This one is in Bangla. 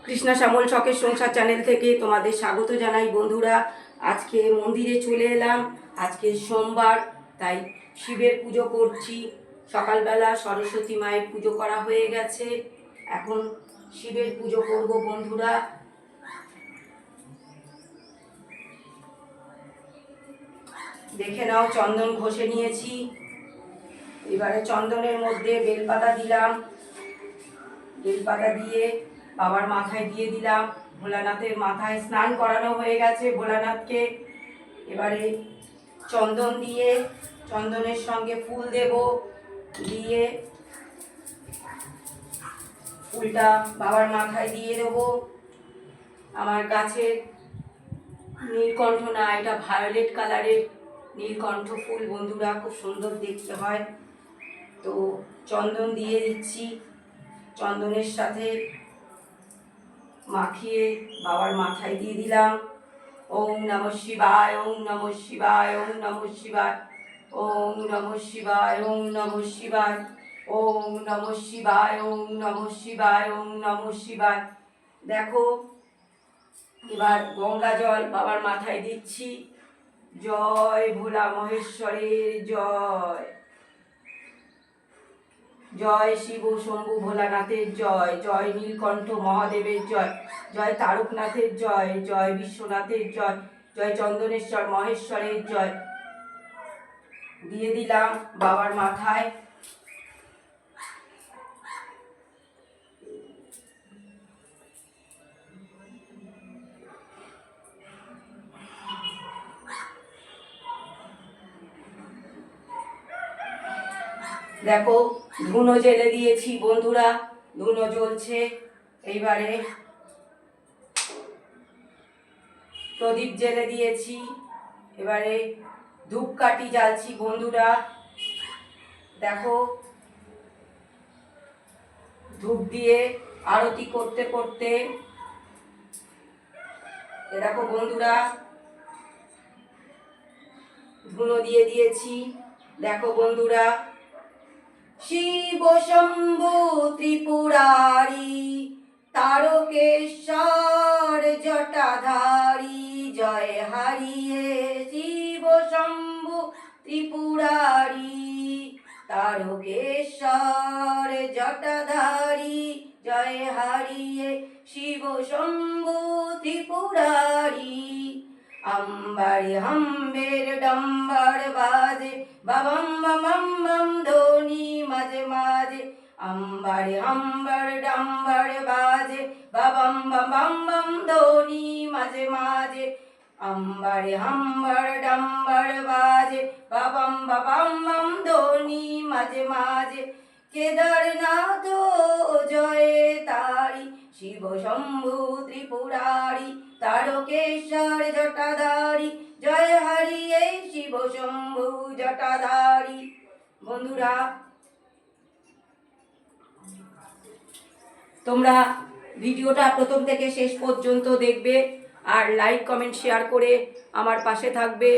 কৃষ্ণা শ্যামল শখের সংসার চ্যানেল থেকে তোমাদের স্বাগত জানাই বন্ধুরা। আজকে মন্দিরে চলে এলাম। আজকে সোমবার, তাই শিবের পুজো করছি। সকালবেলা সরস্বতী মায়ের পুজো করা হয়ে গেছে, এখন শিবের পুজো করব বন্ধুরা। দেখে নাও, চন্দন ঘষে নিয়েছি। এবারে চন্দনের মধ্যে বেলপাতা দিলাম, বেলপাতা দিয়ে বাবার মাথায় দিয়ে দিলাম। ভোলানাথের মাথায় স্নান করানো হয়ে গেছে ভোলানাথকে। এবারে চন্দন দিয়ে চন্দনের সঙ্গে ফুল দেব, দিয়ে ফুলটা বাবার মাথায় দিয়ে দেব। আমার গাছের নীলকণ্ঠ না, এটা ভায়োলেট কালারের নীলকণ্ঠ ফুল বন্ধুরা, খুব সুন্দর দেখতে হয়। তো চন্দন দিয়ে দিচ্ছি, চন্দনের সাথে মাখিয়ে বাবার মাথায় দিয়ে দিলাম। ওম নমঃ শিবায়, ওম নমঃ শিবায়, ওম নমঃ শিবায়, ওম নমঃ শিবায়, ওম নমঃ শিবায়, ওম নমঃ শিবায়, ওম নমঃ শিবায়, ওম নমঃ শিবায়। দেখো, এবার গঙ্গা জল বাবার মাথায় দিচ্ছি। জয় ভোলা মহেশ্বরের জয়, জয় শিব শম্ভু ভোলানাথের জয়, জয় নীলকণ্ঠ মহাদেবের জয়, জয় তারকনাথের জয়, জয় বিশ্বনাথের জয়, জয় চন্দনেশ্বর মহেশ্বরের জয়। দিয়ে দিলাম বাবার মাথায়। দেখো, ধুনো জেলে দিয়েছি বন্ধুরা, ধুনো জ্বলছে। এইবারে প্রদীপ জেলে দিয়েছি, এবারে ধূপকাঠি জ্বালছি বন্ধুরা। দেখো, ধূপ দিয়ে আরতি করতে করতে দেখো বন্ধুরা, ধুনো দিয়ে দিয়েছি। দেখো বন্ধুরা, শিব শম্ভু ত্রিপুরারি, তারকেশ্বর জটাধারী, জয় হারিয়ে শিব শম্ভু ত্রিপুরারি, তারকেশ্বর জটাধারী, জয় হারিয়ে শিব শম্ভু ত্রিপুরারি। আম্বারে হাম্বের ডম্বর বাজে, বাবাম বাবাম বাম ধ্বনি মাঝে মাঝে। আম্বারে হাম্বার ডম্বর বাজে, বাবাম বাবাম বাম ধ্বনি মাঝে মাঝে। আম্বারে হাম্বার ডম্বর বাজে, বাবাম বাবাম বাম ধ্বনি মাঝে মাঝে। কেদারনাথ জয় তারি, শিব শম্ভু ত্রিপুরারি, তারকেশ্বর জটাধারী, জয় হারিয়ে শিব শম্ভু জটাধারী। বন্ধুরা, তোমরা ভিডিওটা প্রথম থেকে শেষ পর্যন্ত দেখবে, আর লাইক কমেন্ট শেয়ার করে আমার পাশে থাকবে।